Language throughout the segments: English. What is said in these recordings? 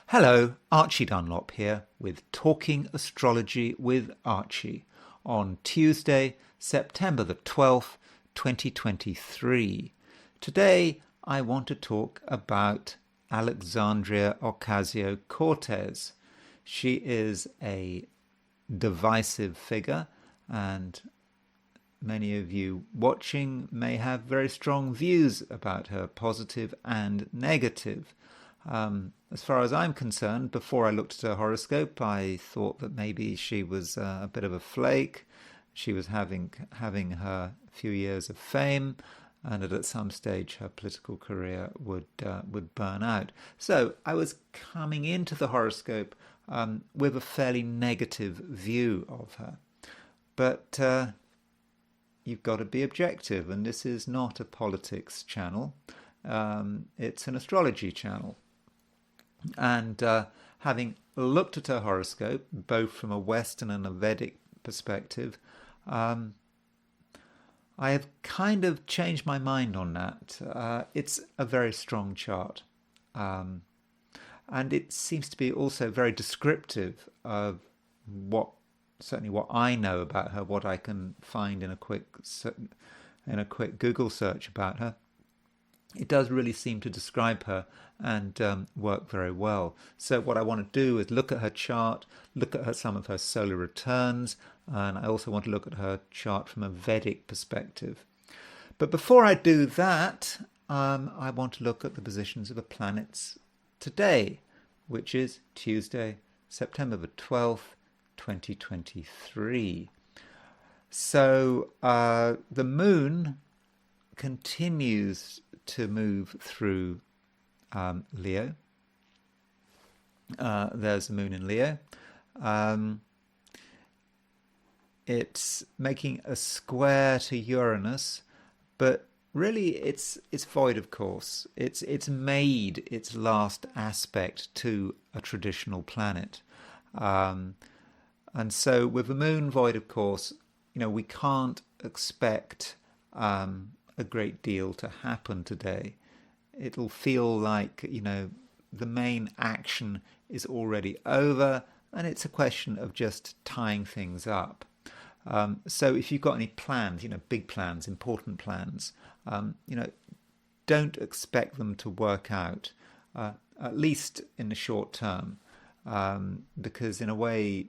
Hello, Archie Dunlop here with Talking Astrology with Archie on Tuesday, September the 12th, 2023. Today I want to talk about Alexandria Ocasio-Cortez. She is a divisive figure, and many of you watching may have very strong views about her, positive and negative. As far as I'm concerned, before I looked at her horoscope, I thought that maybe she was a bit of a flake. She was having her few years of fame, and that at some stage her political career would burn out. So I was coming into the horoscope with a fairly negative view of her. But you've got to be objective, and this is not a politics channel. It's an astrology channel. And having looked at her horoscope, both from a Western and a Vedic perspective, I have kind of changed my mind on that. It's a very strong chart. And it seems to be also very descriptive of certainly what I know about her, what I can find in a quick Google search about her. It does really seem to describe her and work very well. So what I want to do is look at her chart, look at some of her solar returns, and I also want to look at her chart from a Vedic perspective. But before I do that, I want to look at the positions of the planets today, which is Tuesday, September the 12th, 2023. So the moon continues to move through Leo. There's the moon in Leo. It's making a square to Uranus, but really it's void of course. It's made its last aspect to a traditional planet. And so with the moon void of course, we can't expect a great deal to happen today. It'll feel like, the main action is already over and it's a question of just tying things up. So if you've got any plans, big plans, important plans, don't expect them to work out, at least in the short term, because in a way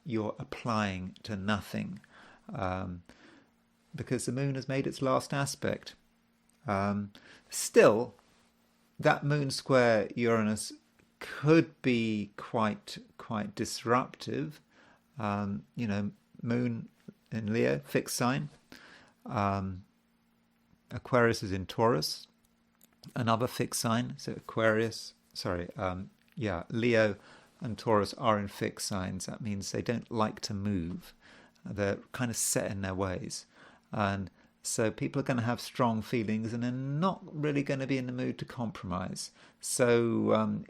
you're applying to nothing. Because the moon has made its last aspect. Still, that moon square Uranus could be quite disruptive. Moon in Leo, fixed sign. Aquarius is in Taurus, another fixed sign. So Leo and Taurus are in fixed signs. That means they don't like to move. They're kind of set in their ways. And so people are going to have strong feelings and they're not really going to be in the mood to compromise. So,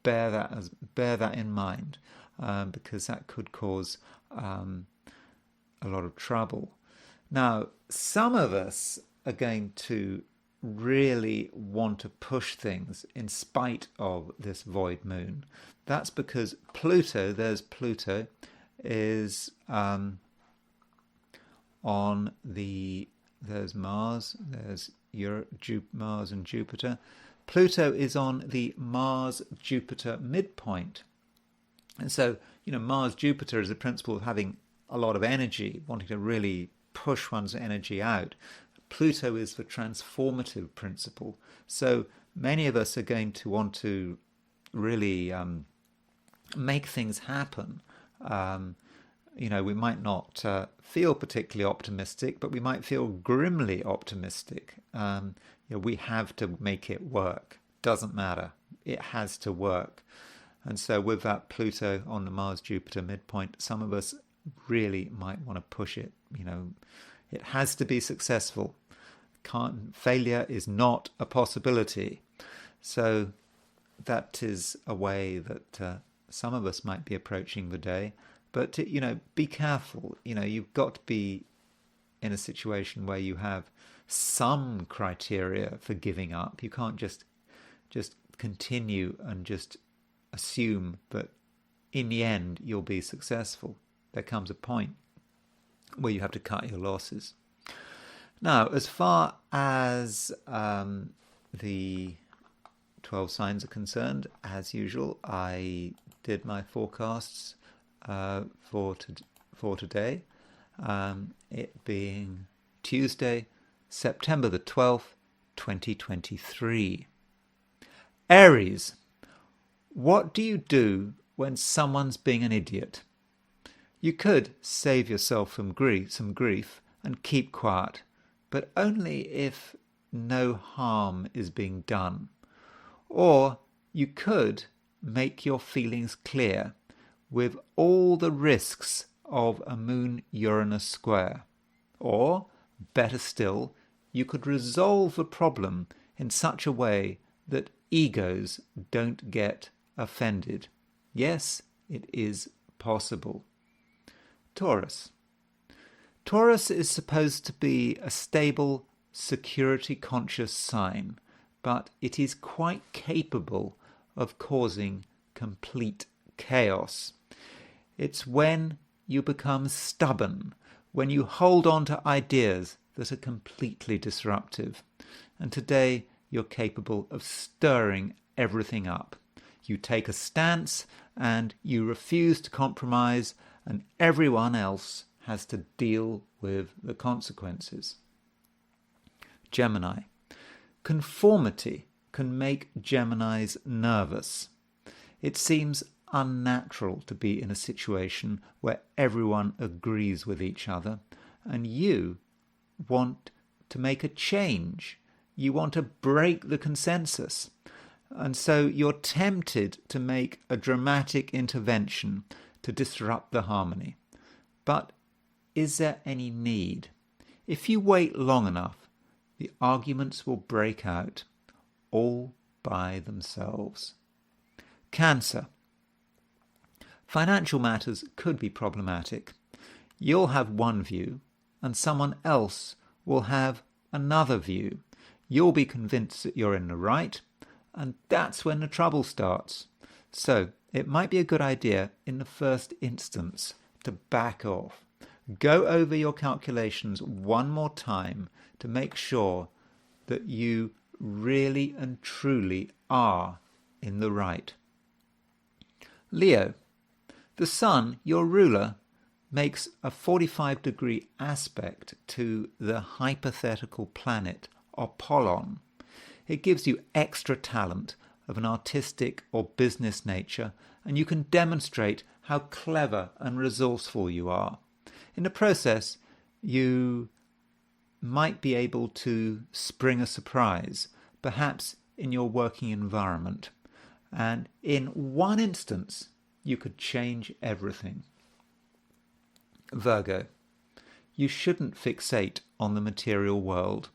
bear that in mind, because that could cause a lot of trouble. Now, some of us are going to really want to push things in spite of this void moon. That's because Pluto is there's Mars, there's Mars and Jupiter. Pluto is on the Mars-Jupiter midpoint. And so, Mars-Jupiter is the principle of having a lot of energy, wanting to really push one's energy out. Pluto is the transformative principle. So many of us are going to want to really make things happen. We might not feel particularly optimistic, but we might feel grimly optimistic. We have to make it work. Doesn't matter. It has to work. And so with that Pluto on the Mars-Jupiter midpoint, some of us really might want to push it. It has to be successful. Failure is not a possibility. So that is a way that some of us might be approaching the day. But, be careful. You've got to be in a situation where you have some criteria for giving up. You can't just continue and just assume that in the end you'll be successful. There comes a point where you have to cut your losses. Now, as far as the 12 signs are concerned, as usual, I did my forecasts for today, it being Tuesday, September the 12th, 2023. Aries, what do you do when someone's being an idiot? You could save yourself from some grief and keep quiet, but only if no harm is being done. Or you could make your feelings clear with all the risks of a Moon-Uranus square. Or, better still, you could resolve the problem in such a way that egos don't get offended. Yes, it is possible. Taurus. Taurus is supposed to be a stable, security-conscious sign, but it is quite capable of causing complete chaos. It's when you become stubborn, when you hold on to ideas that are completely disruptive. And today you're capable of stirring everything up. You take a stance and you refuse to compromise, and everyone else has to deal with the consequences. Gemini. Conformity can make Geminis nervous. It seems unnatural to be in a situation where everyone agrees with each other, and you want to make a change. You want to break the consensus. And so you're tempted to make a dramatic intervention to disrupt the harmony. But is there any need? If you wait long enough, the arguments will break out all by themselves. Cancer. Financial matters could be problematic. You'll have one view, and someone else will have another view. You'll be convinced that you're in the right, and that's when the trouble starts. So it might be a good idea in the first instance to back off. Go over your calculations one more time to make sure that you really and truly are in the right. Leo. The Sun, your ruler, makes a 45-degree aspect to the hypothetical planet Apollon. It gives you extra talent of an artistic or business nature, and you can demonstrate how clever and resourceful you are. In the process, you might be able to spring a surprise, perhaps in your working environment. And in one instance, you could change everything. Virgo. You shouldn't fixate on the material world.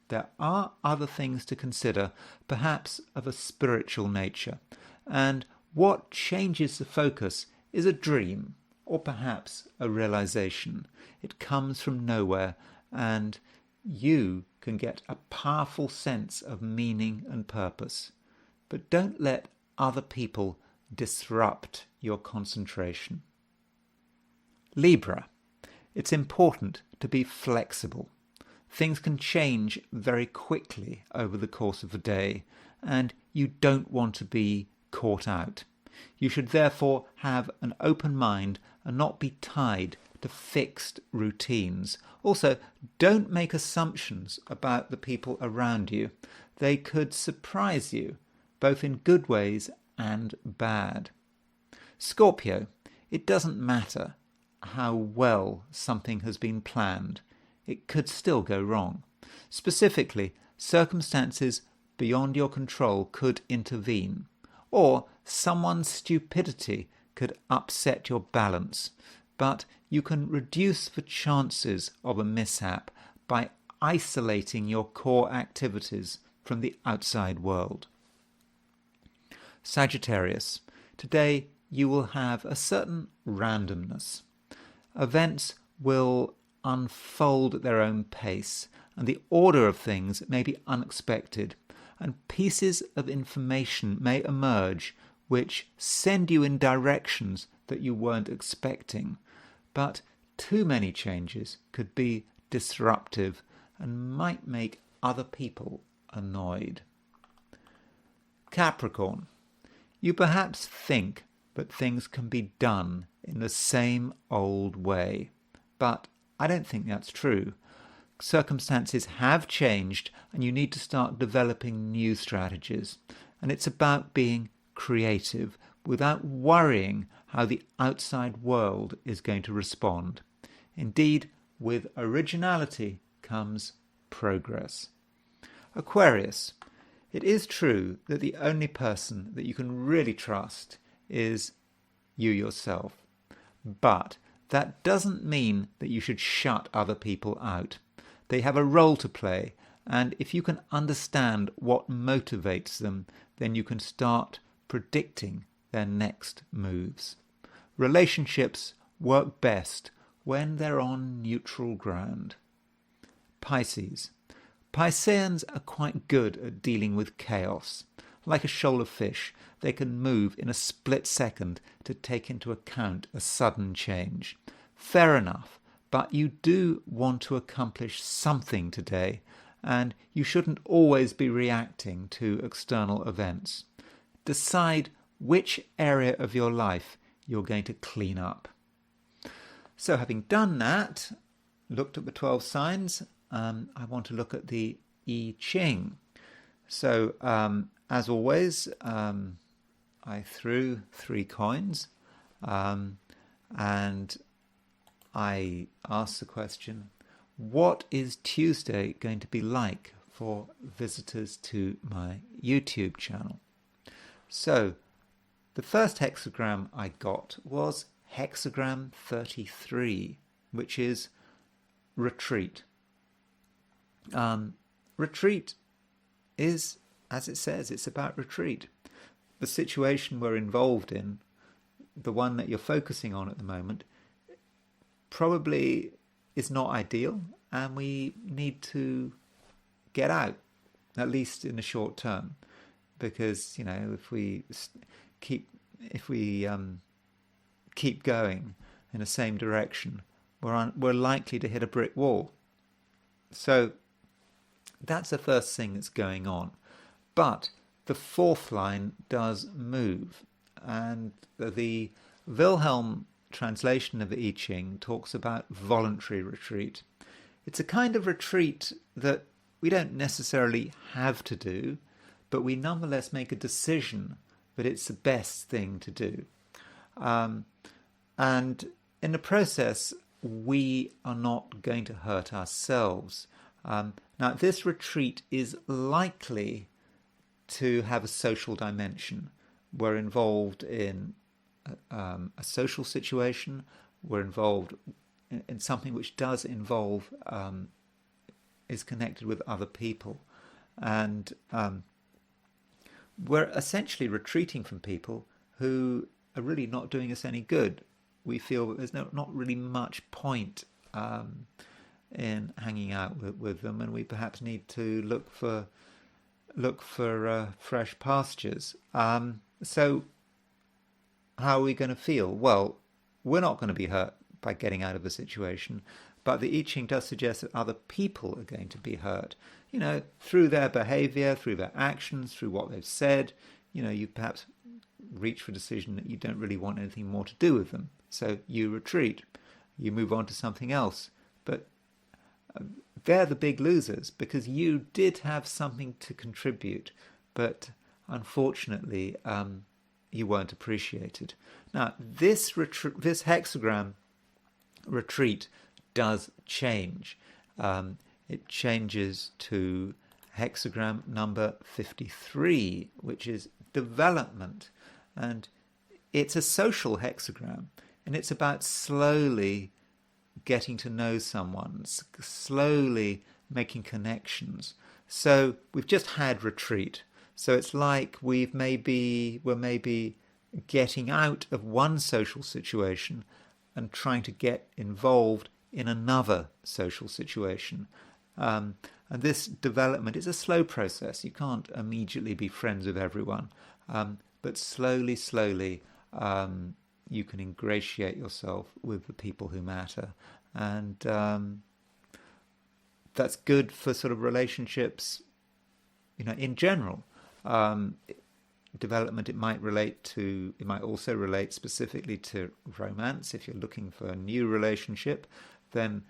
There are other things to consider, perhaps of a spiritual nature, and what changes the focus is a dream, or perhaps a realization. It comes from nowhere, and you can get a powerful sense of meaning and purpose. But don't let other people disrupt your concentration. Libra. It's important to be flexible. Things can change very quickly over the course of a day, and you don't want to be caught out. You should therefore have an open mind and not be tied to fixed routines. Also, don't make assumptions about the people around you. They could surprise you, both in good ways and bad. Scorpio. It doesn't matter how well something has been planned. It could still go wrong. Specifically, circumstances beyond your control could intervene, or someone's stupidity could upset your balance, but you can reduce the chances of a mishap by isolating your core activities from the outside world. Sagittarius. Today you will have a certain randomness. Events will unfold at their own pace, and the order of things may be unexpected, and pieces of information may emerge which send you in directions that you weren't expecting. But too many changes could be disruptive and might make other people annoyed. Capricorn, you perhaps think that things can be done in the same old way, but I don't think that's true. Circumstances have changed and you need to start developing new strategies. And it's about being creative without worrying how the outside world is going to respond. Indeed, with originality comes progress. Aquarius, it is true that the only person that you can really trust is you yourself. But that doesn't mean that you should shut other people out. They have a role to play, and if you can understand what motivates them, then you can start predicting their next moves. Relationships work best when they're on neutral ground. Pisces. Pisceans are quite good at dealing with chaos. Like a shoal of fish, they can move in a split second to take into account a sudden change. Fair enough, but you do want to accomplish something today, and you shouldn't always be reacting to external events. Decide which area of your life you're going to clean up. So having done that, looked at the 12 signs, I want to look at the I Ching. So as always, I threw 3 coins and I asked the question, what is Tuesday going to be like for visitors to my YouTube channel? So the first hexagram I got was hexagram 33, which is retreat. Retreat is, as it says, it's about retreat. The situation we're involved in, the one that you're focusing on at the moment, probably is not ideal, and we need to get out, at least in the short term, because if we keep going in the same direction, we're likely to hit a brick wall. So that's the first thing that's going on. But the 4th line does move, and the Wilhelm translation of the I Ching talks about voluntary retreat. It's a kind of retreat that we don't necessarily have to do, but we nonetheless make a decision that it's the best thing to do. And in the process, we are not going to hurt ourselves. Now, this retreat is likely to have a social dimension. We're involved in a social situation. We're involved in something which does involve, is connected with other people. And we're essentially retreating from people who are really not doing us any good. We feel that there's not really much point in hanging out with them, and we perhaps need to look for fresh pastures. So how are we going to feel? Well, we're not going to be hurt by getting out of the situation, but the I Ching does suggest that other people are going to be hurt, through their behavior, through their actions, through what they've said. You perhaps reach for a decision that you don't really want anything more to do with them. So you retreat, you move on to something else. But they're the big losers because you did have something to contribute, but unfortunately you weren't appreciated. Now, this hexagram retreat does change. It changes to hexagram number 53, which is development. And it's a social hexagram, and it's about slowly getting to know someone, slowly making connections. So we've just had retreat. So it's like we're maybe getting out of one social situation and trying to get involved in another social situation. And this development is a slow process. You can't immediately be friends with everyone. but slowly, slowly, you can ingratiate yourself with the people who matter. And that's good for sort of relationships, in general. Development, it might also relate specifically to romance. If you're looking for a new relationship, then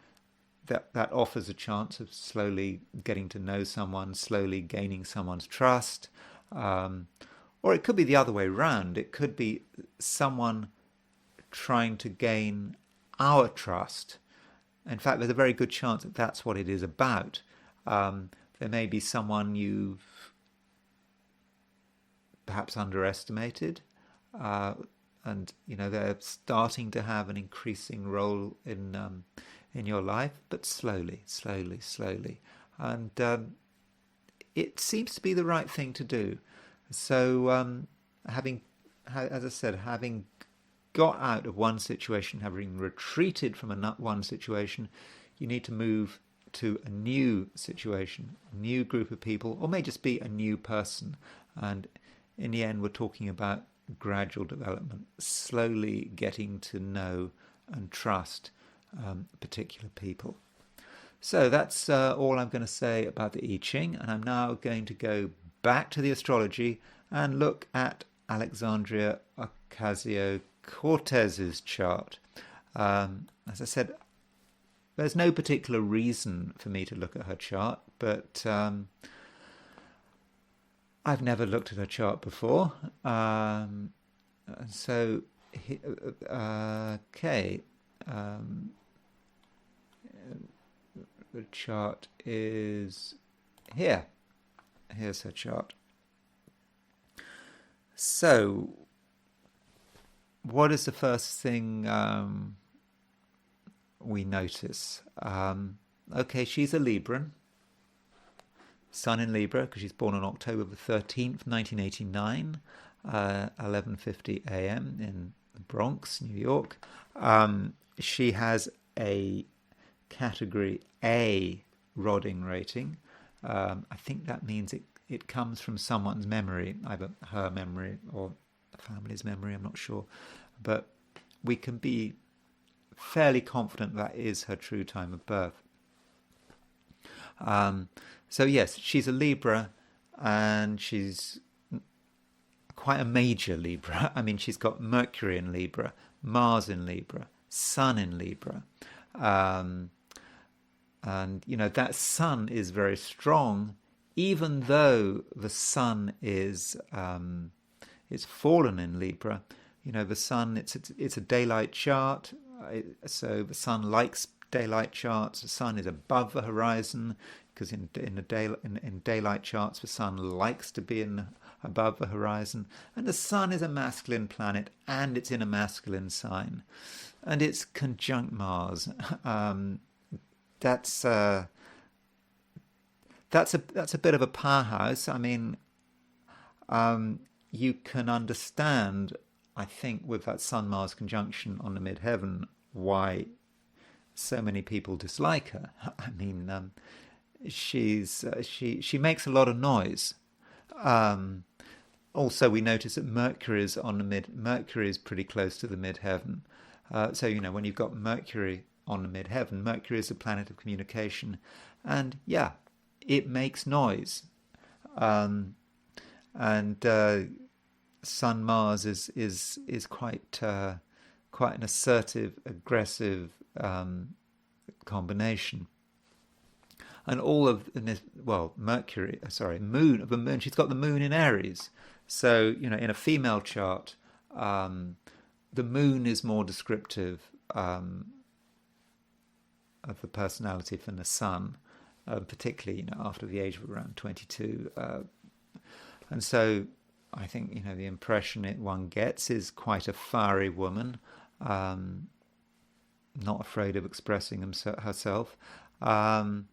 that offers a chance of slowly getting to know someone, slowly gaining someone's trust. Or it could be the other way around. It could be someone trying to gain our trust. In fact, there's a very good chance that that's what it is about. There may be someone you've perhaps underestimated, and they're starting to have an increasing role in your life, but slowly, and it seems to be the right thing to do. So, as I said, having got out of one situation, having retreated from one situation, you need to move to a new situation, a new group of people, or may just be a new person. And in the end, we're talking about gradual development, slowly getting to know and trust particular people. So that's all I'm going to say about the I Ching, and I'm now going to go back to the astrology and look at Alexandria Ocasio-Cortez's chart. As I said, there's no particular reason for me to look at her chart, but I've never looked at her chart before. So, okay. The chart is here. Here's her chart. So, what is the first thing we notice? Okay, she's a Libran. Sun in Libra, because she's born on October the 13th, 1989, 11:50 a.m. in the Bronx, New York. She has a category A Rodding rating. I think that means it comes from someone's memory, either her memory or the family's memory, I'm not sure. But we can be fairly confident that is her true time of birth. So yes, she's a Libra, and she's quite a major Libra. I mean, she's got Mercury in Libra, Mars in Libra, Sun in Libra. And, that Sun is very strong, even though the Sun is it's fallen in Libra. The Sun, it's a daylight chart, so the Sun likes daylight charts. The Sun is above the horizon, because in daylight charts, the Sun likes to be above the horizon. And the Sun is a masculine planet, and it's in a masculine sign, and it's conjunct Mars. That's a bit of a powerhouse. I mean, you can understand, I think, with that Sun-Mars conjunction on the midheaven, why so many people dislike her. I mean, she makes a lot of noise. Also, we notice that Mercury is pretty close to the midheaven. So when you've got Mercury on the midheaven, Mercury is a planet of communication, and yeah, it makes noise. And Sun Mars is quite an assertive, aggressive combination. And all of this, the moon. She's got the moon in Aries. So in a female chart, the moon is more descriptive of the personality than the sun, particularly after the age of around 22. And so I think the impression one gets is quite a fiery woman, not afraid of expressing herself. And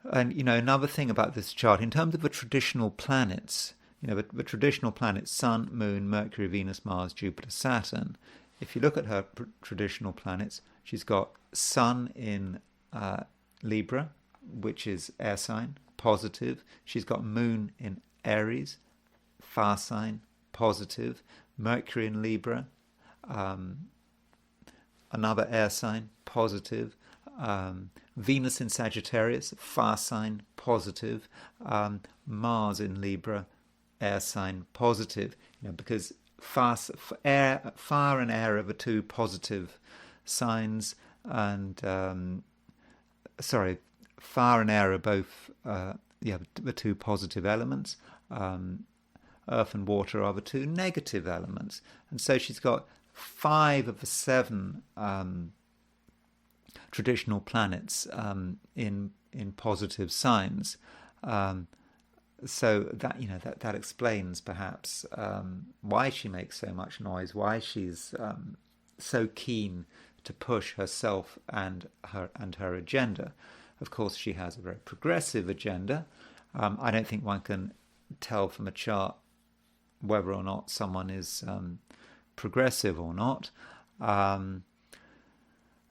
another thing about this chart, in terms of the traditional planets, the traditional planets, Sun, Moon, Mercury, Venus, Mars, Jupiter, Saturn. If you look at her traditional planets, she's got Sun in Libra, which is air sign, positive. She's got Moon in Aries, fire sign, positive. Mercury in Libra, another air sign, positive. Venus in Sagittarius, fire sign, positive. Mars in Libra, air sign, positive. Because fire and air are the two positive signs, and fire and air are both the two positive elements. Earth and water are the two negative elements, and so she's got 5 of the 7 traditional planets in positive signs. So that explains perhaps why she makes so much noise, why she's so keen to push herself and her agenda. Of course, she has a very progressive agenda. I don't think one can tell from a chart whether or not someone is progressive or not. I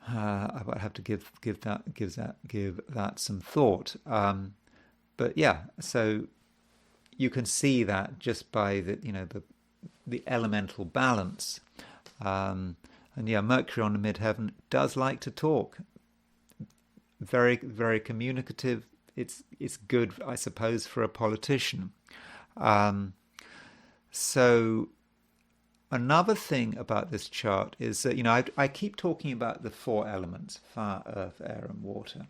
would have to give that some thought. But yeah, so you can see that just by the elemental balance. And yeah, Mercury on the midheaven does like to talk. Very, very communicative. It's good, I suppose, for a politician. So another thing about this chart is that, I keep talking about the 4 elements, fire, earth, air, and water.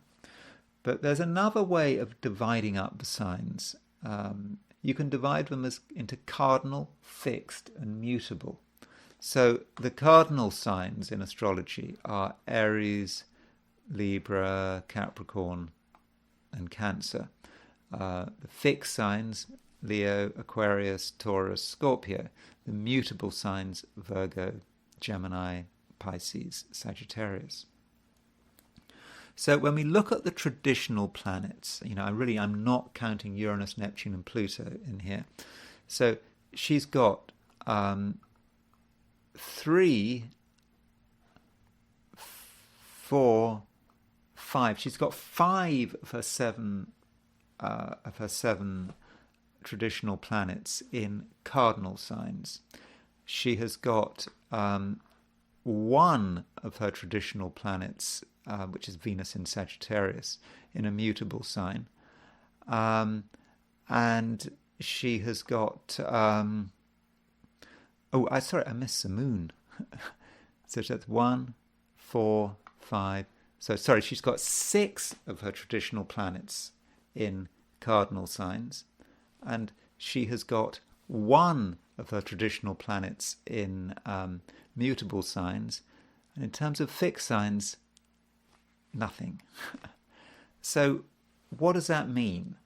But there's another way of dividing up the signs. You can divide them into cardinal, fixed, and mutable. So the cardinal signs in astrology are Aries, Libra, Capricorn, and Cancer. The fixed signs, Leo, Aquarius, Taurus, Scorpio. The mutable signs, Virgo, Gemini, Pisces, Sagittarius. So when we look at the traditional planets, I'm not counting Uranus, Neptune, and Pluto in here. So she's got 3, 4, 5. She's got 5 of her 7 traditional planets in cardinal signs. She has got 1 of her traditional planets, which is Venus in Sagittarius, in a mutable sign. And she has got... I missed the moon. So that's 1, 4, 5... So, sorry, she's got 6 of her traditional planets in cardinal signs, and she has got 1 of her traditional planets in mutable signs, and in terms of fixed signs, nothing. So what does that mean?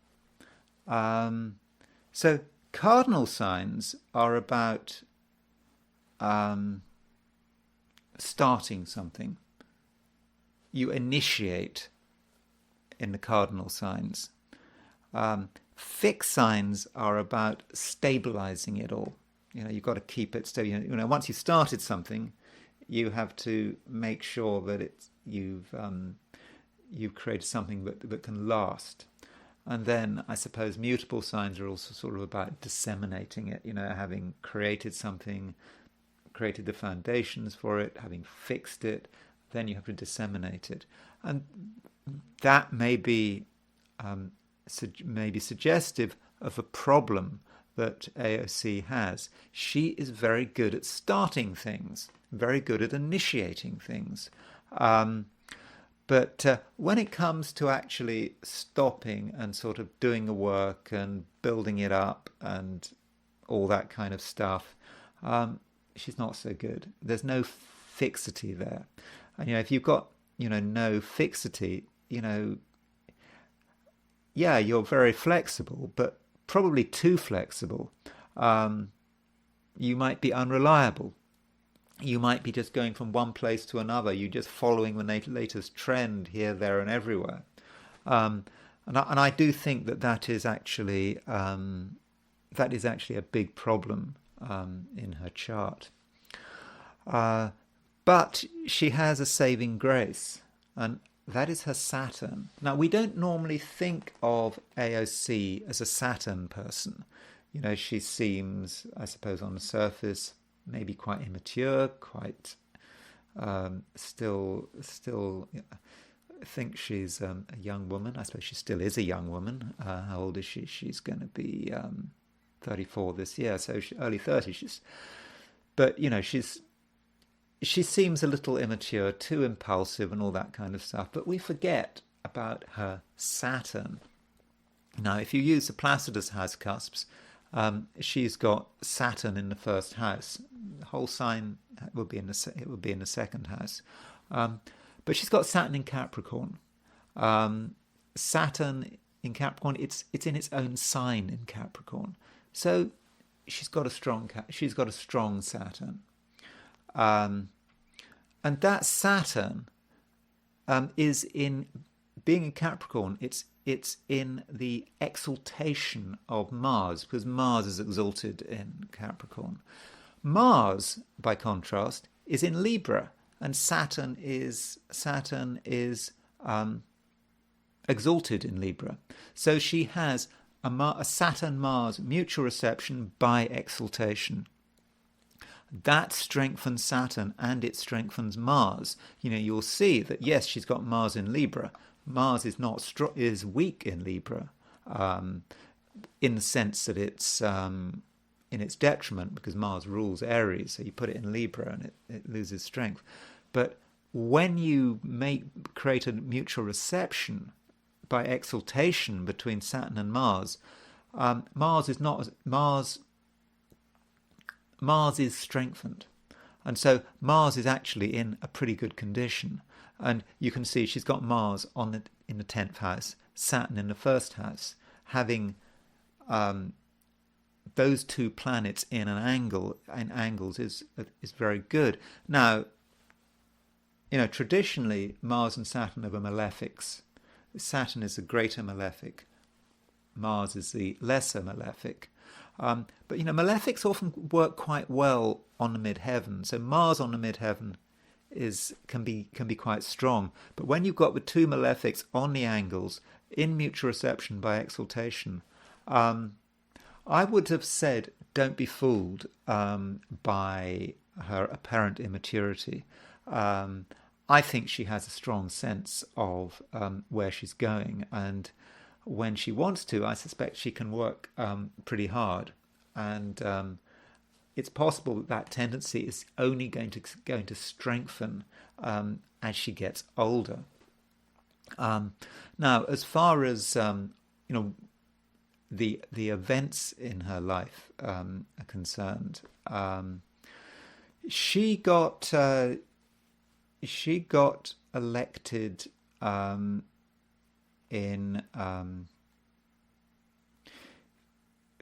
So cardinal signs are about starting something. You initiate in the cardinal signs. Fixed signs are about stabilizing it all. You've got to keep it stable. Once you've started something, you have to make sure that you've created something that can last. And then I suppose mutable signs are also sort of about disseminating it. Having created something, created the foundations for it, having fixed it, then you have to disseminate it. And that may be suggestive of a problem that AOC has. She is very good at starting things, very good at initiating things. But when it comes to actually stopping and sort of doing the work and building it up and all that kind of stuff, she's not so good. There's no fixity there. And, if you've got, no fixity, you're very flexible, but probably too flexible. You might be unreliable. You might be just going from one place to another. You're just following the latest trend here, there, and everywhere. And I do think that is actually a big problem in her chart. But she has a saving grace, and that is her Saturn. Now, we don't normally think of AOC as a Saturn person. She seems, I suppose, on the surface, maybe quite immature, quite still. I think she's a young woman. I suppose she still is a young woman. How old is she? She's going to be 34 this year, so early 30s. But she seems a little immature, too impulsive, and all that kind of stuff. But we forget about her Saturn. Now, if you use the Placidus house cusps, she's got Saturn in the first house. The whole sign would be in the second house. But she's got Saturn in Capricorn. Saturn in Capricorn, it's in its own sign in Capricorn. So she's got a strong Saturn. And that Saturn is in being in Capricorn. It's in the exaltation of Mars, because Mars is exalted in Capricorn. Mars, by contrast, is in Libra, and Saturn is exalted in Libra. So she has a Saturn-Mars mutual reception by exaltation. That strengthens Saturn and it strengthens Mars. You'll see that, yes, she's got Mars in Libra. Mars is weak in Libra, in the sense that it's in its detriment, because Mars rules Aries. So you put it in Libra and it loses strength. But when you create a mutual reception by exaltation between Saturn and Mars, Mars is strengthened, and so Mars is actually in a pretty good condition. And you can see she's got Mars in the 10th house, Saturn in the first house, having those two planets in angles is very good. Now, traditionally Mars and Saturn are the malefics. Saturn is the greater malefic. Mars is the lesser malefic. But malefics often work quite well on the midheaven. So Mars on the midheaven can be quite strong. But when you've got the two malefics on the angles in mutual reception by exaltation, I would have said don't be fooled by her apparent immaturity. I think she has a strong sense of where she's going, and when she wants to, I suspect she can work pretty hard. And it's possible that tendency is only going to strengthen as she gets older. Now, as far as the events in her life are concerned, she got elected in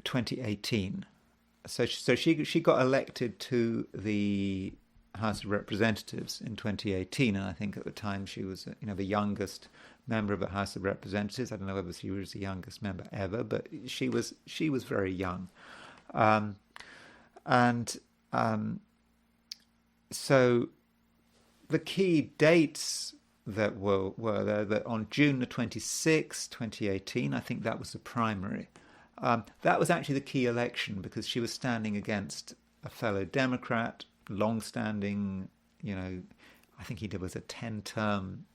2018. So she got elected to the House of Representatives in 2018, and I think at the time she was the youngest member of the House of Representatives. I don't know whether she was the youngest member ever, but she was very young, so the key dates that were there, that on June the 26th, 2018, I think that was the primary. That was actually the key election, because she was standing against a fellow Democrat, long-standing, I think he was a 10-term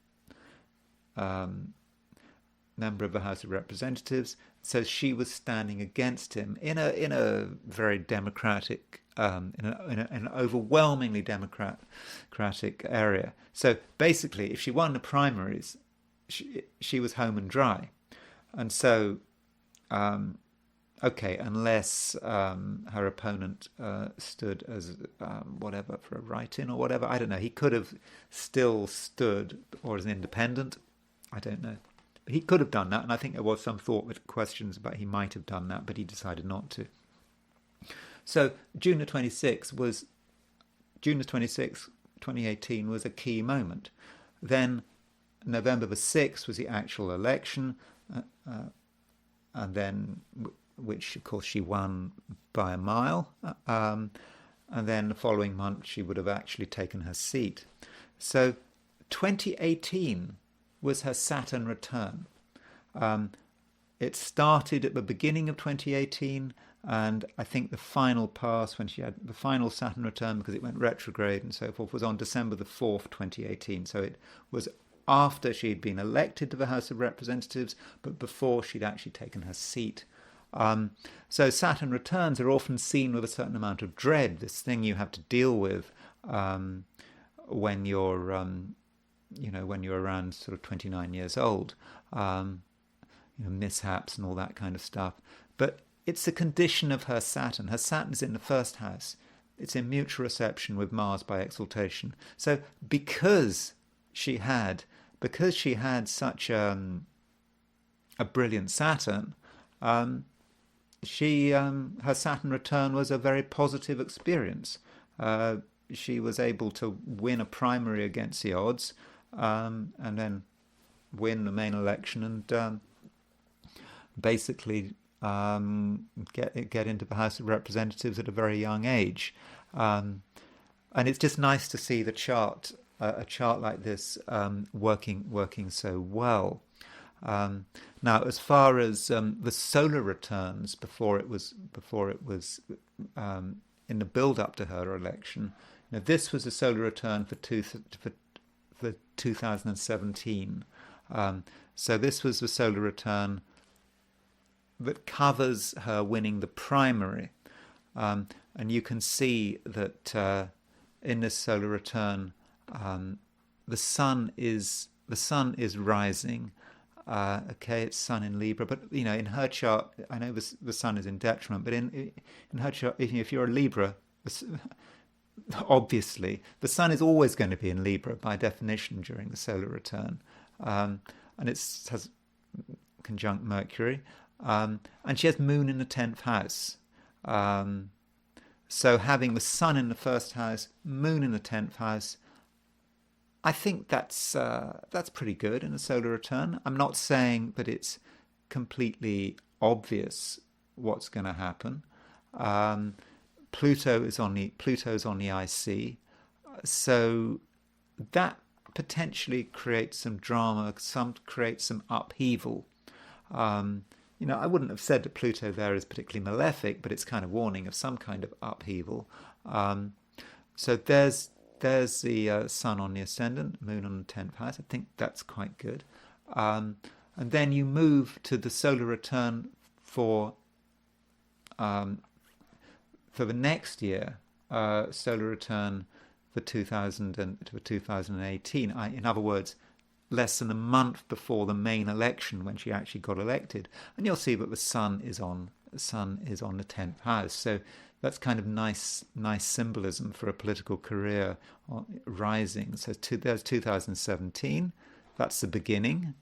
member of the House of Representatives. So she was standing against him in a very democratic, in an overwhelmingly democratic area. So basically, if she won the primaries, she was home and dry. And so, unless her opponent stood as whatever for a write-in or whatever, I don't know. He could have still stood, or as an independent, I don't know. But he could have done that, and I think there was some thought with questions about he might have done that, but he decided not to. So June the 26th, 2018 was a key moment. Then November the 6th was the actual election, and then which of course she won by a mile, and then the following month she would have actually taken her seat. So 2018 was her Saturn return. It started at the beginning of 2018, And I think the final pass, when she had the final Saturn return, because it went retrograde and so forth, was on December the 4th, 2018. So it was after she'd been elected to the House of Representatives, but before she'd actually taken her seat. So Saturn returns are often seen with a certain amount of dread, this thing you have to deal with when you're, when you're around sort of 29 years old, mishaps and all that kind of stuff. But it's a condition of her Saturn. Her Saturn's in the first house. It's in mutual reception with Mars by exaltation. So because she had such a brilliant Saturn, her Saturn return was a very positive experience. She was able to win a primary against the odds, and then win the main election and basically get into the House of Representatives at a very young age. And it's just nice to see the chart, a chart like this, working so well. Now, as far as the solar returns before it was in the build-up to her election, this was a solar return for 2017. So this was the solar return that covers her winning the primary, and you can see that in this solar return, the sun is rising. It's Sun in Libra, but in her chart, I know the Sun is in detriment, but in her chart, if you're a Libra, obviously the Sun is always going to be in Libra by definition during the solar return, and it has conjunct Mercury, and she has Moon in the 10th house. So having the Sun in the first house, Moon in the 10th house, I think that's pretty good in a solar return. I'm not saying that it's completely obvious what's going to happen. Pluto's on the IC, so that potentially creates some drama, creates some upheaval. I wouldn't have said that Pluto there is particularly malefic, but it's kind of warning of some kind of upheaval. So there's the Sun on the ascendant, Moon on the 10th house. I think that's quite good. And then you move to the solar return for the next year, solar return for 2018. In other words, less than a month before the main election when she actually got elected. And you'll see that the Sun is on the 10th house. So that's kind of nice symbolism for a political career rising. So there's 2017. That's the beginning.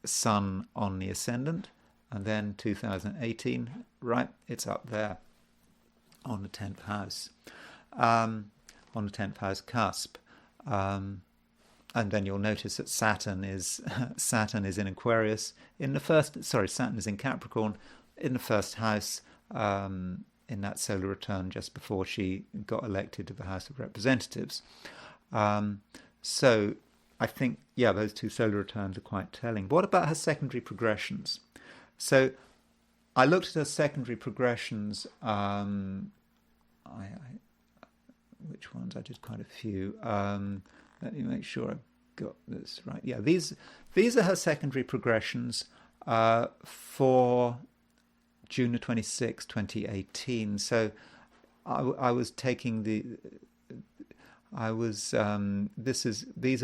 Sun on the ascendant. And then 2018, right, it's up there on the 10th house. On the 10th house cusp. And then you'll notice that Saturn is in Aquarius. Saturn is in Capricorn in the first house, in that solar return just before she got elected to the House of Representatives. So I think, those two solar returns are quite telling. What about her secondary progressions? So I looked at her secondary progressions. Which ones? I did quite a few. Let me make sure I've got this right. Yeah, these are her secondary progressions for June the 26th, 2018. So I was taking these are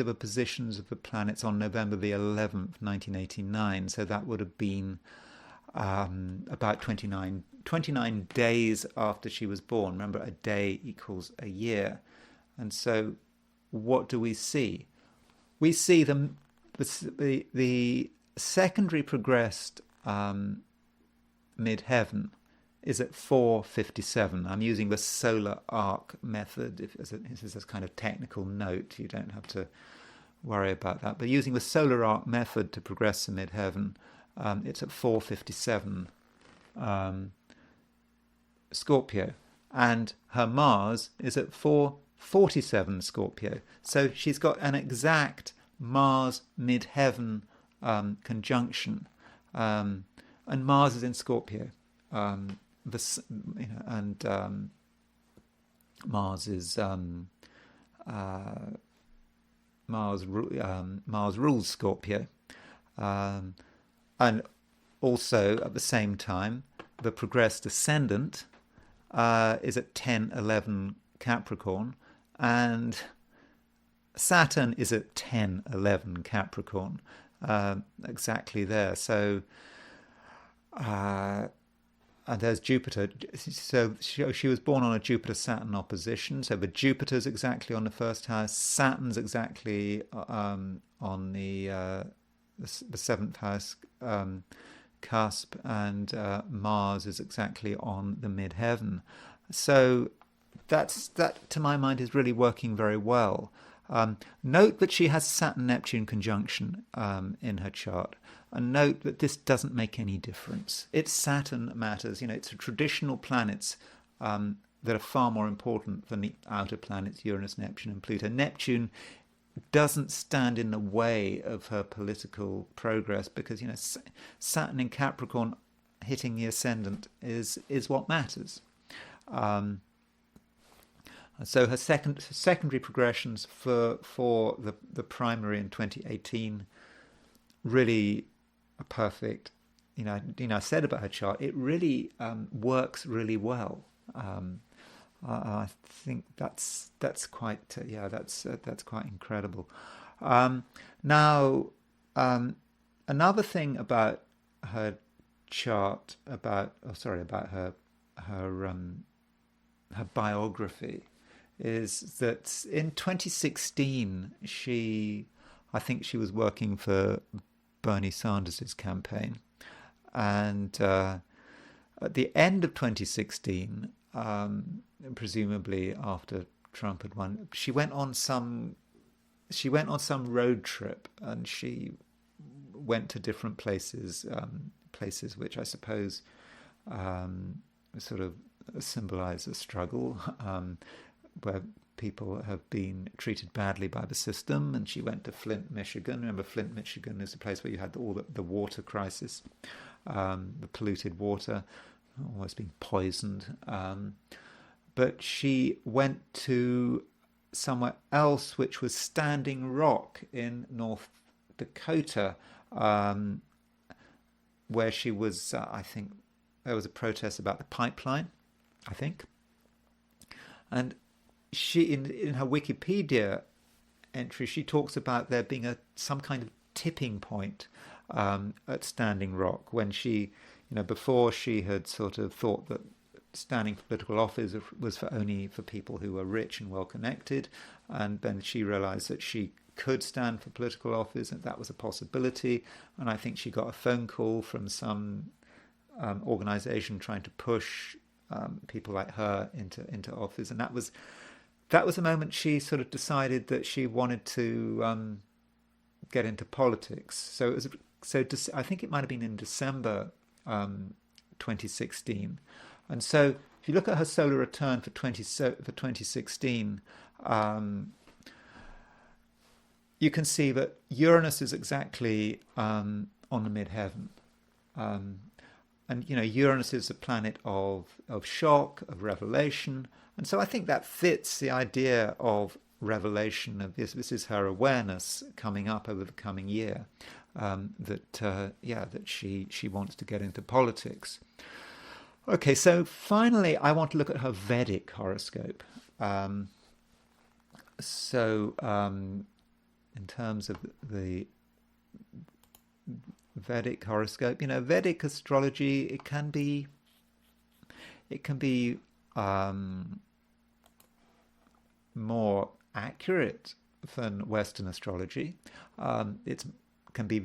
the positions of the planets on November the 11th, 1989. So that would have been about 29 days after she was born. Remember, a day equals a year. And so what do we see? We see the secondary progressed midheaven is at 4:57. I'm using the solar arc method. This is a kind of technical note. You don't have to worry about that. But using the solar arc method to progress the midheaven, it's at 4:57 Scorpio. And her Mars is at 4:47 Scorpio. So she's got an exact Mars midheaven conjunction. And Mars is in Scorpio. and Mars is Mars rules Scorpio, um, and also at the same time the progressed ascendant is at 10-11 Capricorn, and Saturn is at 10-11 Capricorn, exactly there. So, and there's Jupiter. So she was born on a Jupiter-Saturn opposition. So the Jupiter's exactly on the first house. Saturn's exactly on the seventh house cusp, and Mars is exactly on the midheaven. So that, to my mind, is really working very well. Note that she has Saturn-Neptune conjunction in her chart, and note that this doesn't make any difference. It's Saturn that matters. It's the traditional planets that are far more important than the outer planets, Uranus, Neptune, and Pluto. Neptune doesn't stand in the way of her political progress because Saturn in Capricorn hitting the ascendant is what matters. So her secondary progressions for the primary in 2018 really are perfect. I said about her chart, it really works really well. I think that's quite that's quite incredible. Now, another thing about her chart, about her biography, is that in 2016 I think she was working for Bernie Sanders' campaign, and at the end of 2016, presumably after Trump had won, she went on some road trip, and she went to different places which I suppose sort of symbolize a struggle, where people have been treated badly by the system. And she went to Flint, Michigan. Remember, Flint, Michigan is the place where you had all the water crisis, the polluted water, almost being poisoned. But she went to somewhere else, which was Standing Rock in North Dakota, where she was, I think, there was a protest about the pipeline, I think. And she, in her Wikipedia entry, she talks about there being some kind of tipping point at Standing Rock, when she, before she had sort of thought that standing for political office was only for people who were rich and well connected, and then she realized that she could stand for political office, and that was a possibility. And I think she got a phone call from some organization trying to push people like her into office, and that was the moment she sort of decided that she wanted to get into politics. So it was, I think it might have been in December 2016. And so if you look at her solar return for 2016, you can see that Uranus is exactly on the midheaven. And Uranus is a planet of shock, of revelation, and so I think that fits the idea of revelation. Of this is her awareness coming up over the coming year, that she wants to get into politics. Okay, so finally, I want to look at her Vedic horoscope. In terms of the Vedic horoscope, Vedic astrology, it can be more accurate than Western astrology. It can be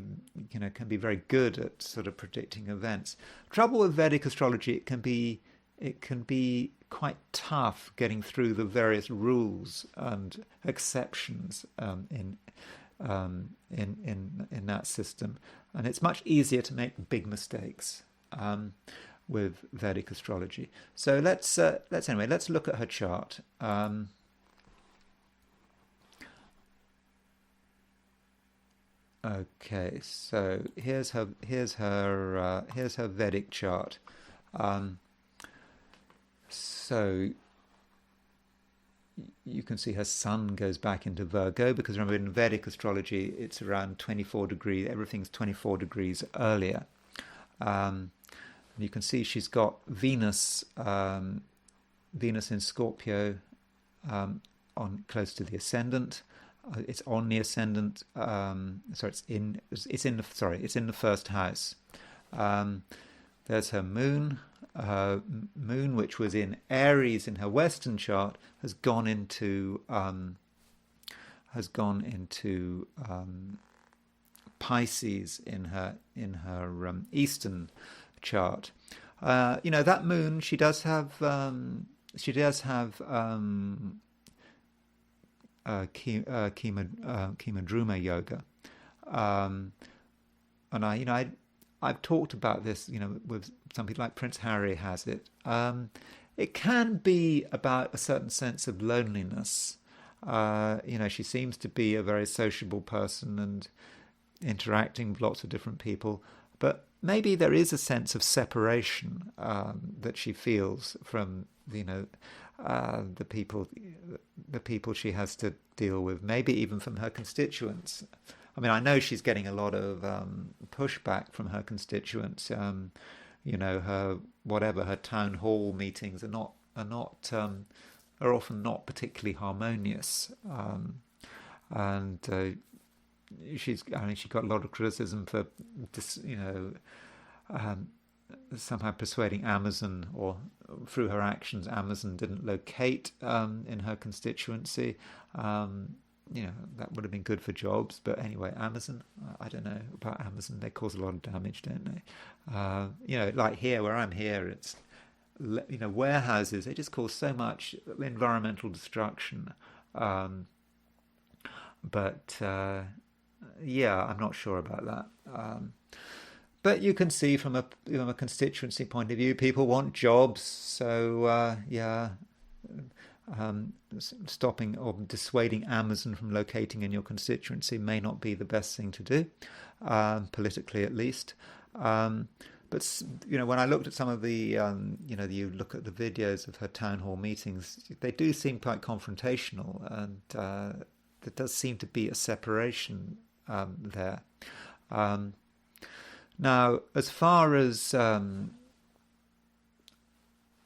very good at sort of predicting events. Trouble with Vedic astrology, it can be quite tough getting through the various rules and exceptions in that system, and it's much easier to make big mistakes with Vedic astrology. So let's look at her chart. Okay, so here's her Vedic chart. So you can see her sun goes back into Virgo, because remember in Vedic astrology it's around 24 degrees, everything's 24 degrees earlier. You can see she's got Venus in Scorpio, on close to the ascendant. It's on the ascendant. It's in the first house. There's her moon. Moon, which was in Aries in her Western chart, has gone into Pisces in her Eastern chart. That moon, she does have Kemadruma yoga, and I've talked about this, with some people, like Prince Harry has it. It can be about a certain sense of loneliness. She seems to be a very sociable person and interacting with lots of different people, but maybe there is a sense of separation that she feels from, the people she has to deal with, maybe even from her constituents. I mean, I know she's getting a lot of pushback from her constituents. Her town hall meetings are often not particularly harmonious, and she got a lot of criticism for somehow persuading Amazon, or through her actions, Amazon didn't locate in her constituency. That would have been good for jobs, but anyway, Amazon, I don't know about Amazon. They cause a lot of damage, don't they? Like here, where I'm here, it's, warehouses, they just cause so much environmental destruction. I'm not sure about that. But you can see from a constituency point of view, people want jobs, so stopping or dissuading Amazon from locating in your constituency may not be the best thing to do, politically at least. But when I looked at some of the, you look at the videos of her town hall meetings, they do seem quite confrontational, and there does seem to be a separation there. Now, as far as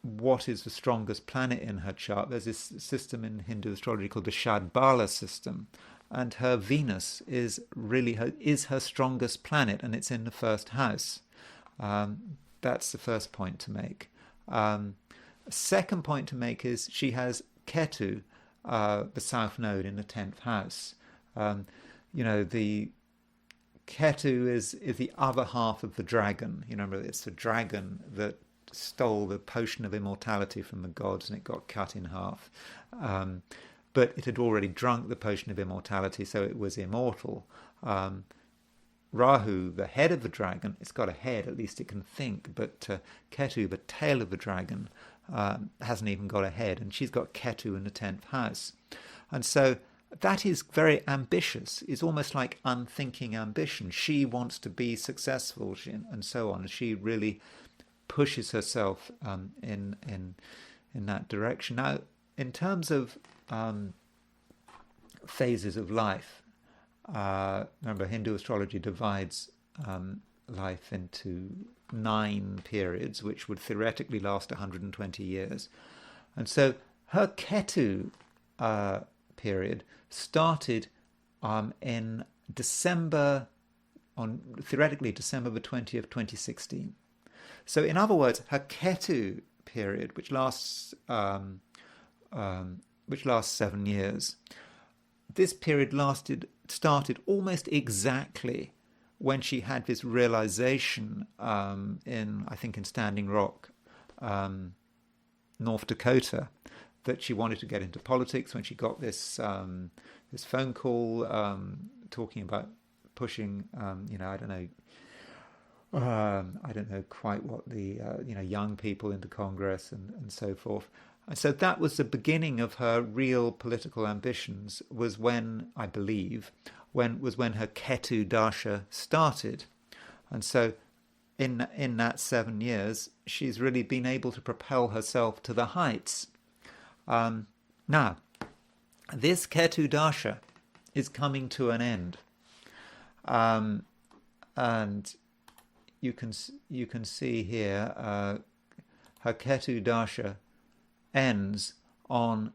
what is the strongest planet in her chart, there's this system in Hindu astrology called the Shadbala system, and her Venus is her strongest planet, and it's in the first house. That's the first point to make. Second point to make is she has Ketu, the south node, in the 10th house. The Ketu is the other half of the dragon. Remember, it's the dragon that stole the potion of immortality from the gods, and it got cut in half. But it had already drunk the potion of immortality, so it was immortal. Rahu, the head of the dragon, it's got a head, at least it can think, but Ketu, the tail of the dragon, hasn't even got a head, and she's got Ketu in the 10th house. And so that is very ambitious. It's almost like unthinking ambition. She wants to be successful, and so on. She really pushes herself in that direction. Now, in terms of phases of life, remember, Hindu astrology divides life into 9 periods, which would theoretically last 120 years. And so her Ketu period started in December, theoretically December the 20th, 2016. So in other words, her Ketu period, which lasts 7 years, this period started almost exactly when she had this realization in Standing Rock, North Dakota, that she wanted to get into politics. When she got this this phone call talking about pushing, I don't know quite what the young people into Congress and so forth. And so that was the beginning of her real political ambitions. Was when, I believe, when her Ketu Dasha started. And so in that 7 years, she's really been able to propel herself to the heights. Now, this Ketu Dasha is coming to an end. And you can see here her Ketu Dasha ends on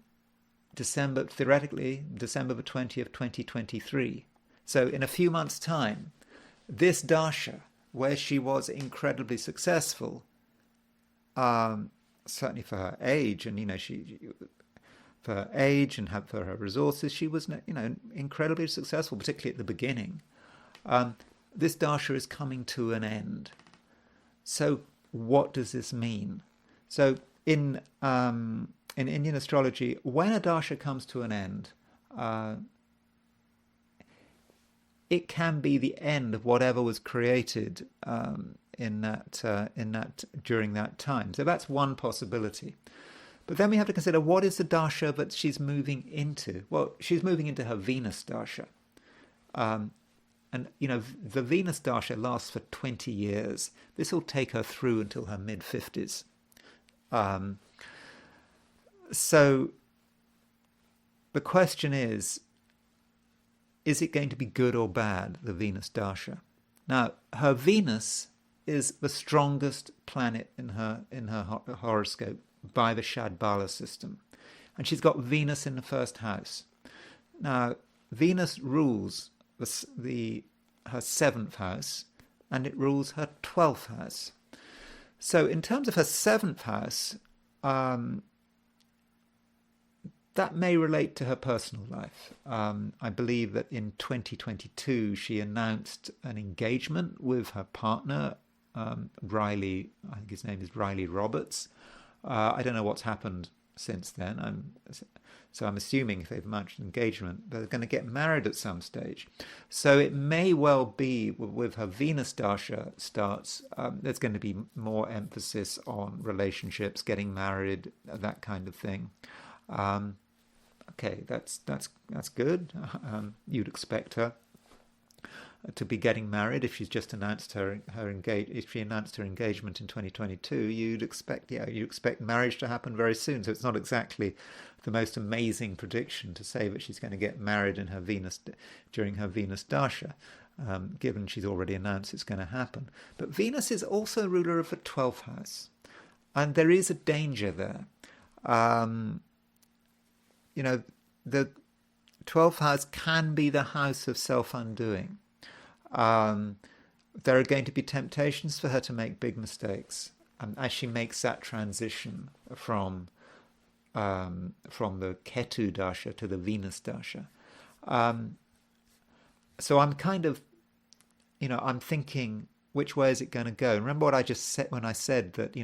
theoretically December the 20th, 2023. So in a few months' time, this Dasha, where she was incredibly successful, certainly for her age, and for her age and for her resources, she was incredibly successful, particularly at the beginning. This Dasha is coming to an end. So what does this mean? So in Indian astrology, when a Dasha comes to an end, it can be the end of whatever was created in that during that time. So that's one possibility. But then we have to consider, what is the Dasha that she's moving into? Well, she's moving into her Venus Dasha. And, the Venus Dasha lasts for 20 years. This will take her through until her mid-50s. So the question is it going to be good or bad, the Venus Dasha? Now, her Venus is the strongest planet in her horoscope by the Shadbala system. And she's got Venus in the first house. Now, Venus rules her 7th house, and it rules her 12th house. So in terms of her 7th house, that may relate to her personal life. I believe that in 2022, she announced an engagement with her partner, Riley, I think his name is Riley Roberts. I don't know what's happened since then. So I'm assuming if they've managed an engagement, they're going to get married at some stage. So it may well be with her Venus Dasha starts, there's going to be more emphasis on relationships, getting married, that kind of thing. Okay, that's good. You'd expect her to be getting married if she's just announced if she announced her engagement in 2022. You'd expect marriage to happen very soon. So it's not exactly the most amazing prediction to say that she's going to get married in her Venus during her Venus Dasha, given she's already announced it's going to happen. But Venus is also ruler of the 12th house, and there is a danger there. The 12th house can be the house of self-undoing. There are going to be temptations for her to make big mistakes as she makes that transition from the Ketu Dasha to the Venus Dasha. So I'm kind of, I'm thinking, which way is it going to go? Remember what I just said when I said that,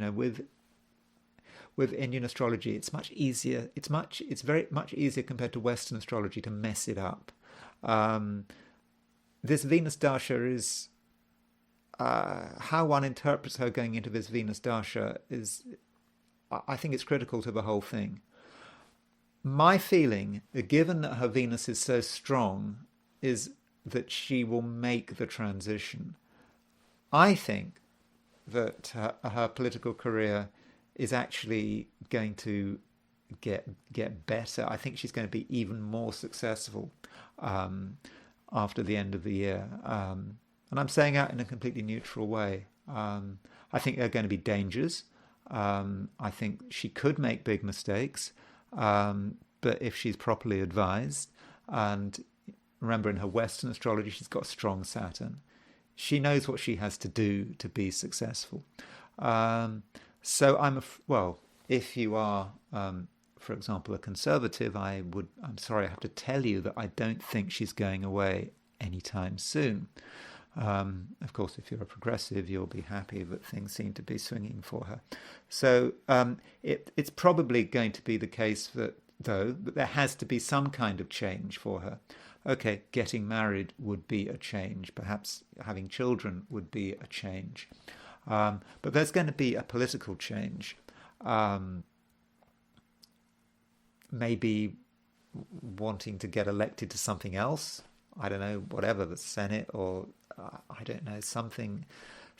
with Indian astrology, it's much easier. It's very much easier compared to Western astrology to mess it up. This Venus Dasha is how one interprets her going into this Venus Dasha is, I think it's critical to the whole thing. My feeling, given that her Venus is so strong, is that she will make the transition. I think that her political career is actually going to get better. I think she's going to be even more successful after the end of the year. And I'm saying that in a completely neutral way. I think there are going to be dangers. I think she could make big mistakes, but if she's properly advised, and remember in her Western astrology, she's got strong Saturn. She knows what she has to do to be successful. So if you are, for example, a conservative, I'm sorry, I have to tell you that I don't think she's going away anytime soon. Of course, if you're a progressive, you'll be happy that things seem to be swinging for her. So it's probably going to be the case that there has to be some kind of change for her. Okay, getting married would be a change. Perhaps having children would be a change. But there's going to be a political change. Maybe wanting to get elected to something else. I don't know, whatever, the Senate or I don't know, something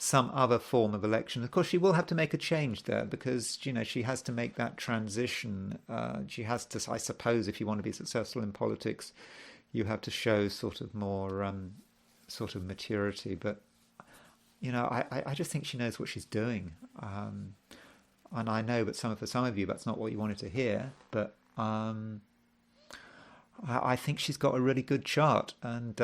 some other form of election. Of course, she will have to make a change there because, she has to make that transition. She has to, I suppose, if you want to be successful in politics, you have to show sort of more sort of maturity. But, I just think she knows what she's doing. And I know, but for some of you, that's not what you wanted to hear. But I think she's got a really good chart, and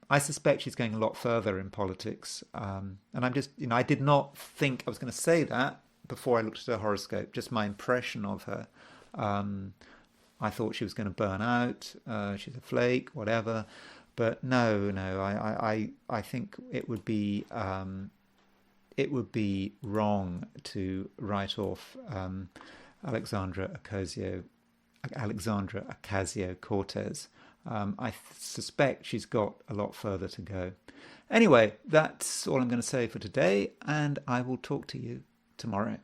I suspect she's going a lot further in politics. And I'm just, I did not think I was going to say that before I looked at her horoscope. Just my impression of her. I thought she was going to burn out. She's a flake, whatever. But no. I think it would be wrong to write off Alexandria Ocasio-Cortez. I suspect she's got a lot further to go. Anyway, that's all I'm going to say for today, and I will talk to you tomorrow.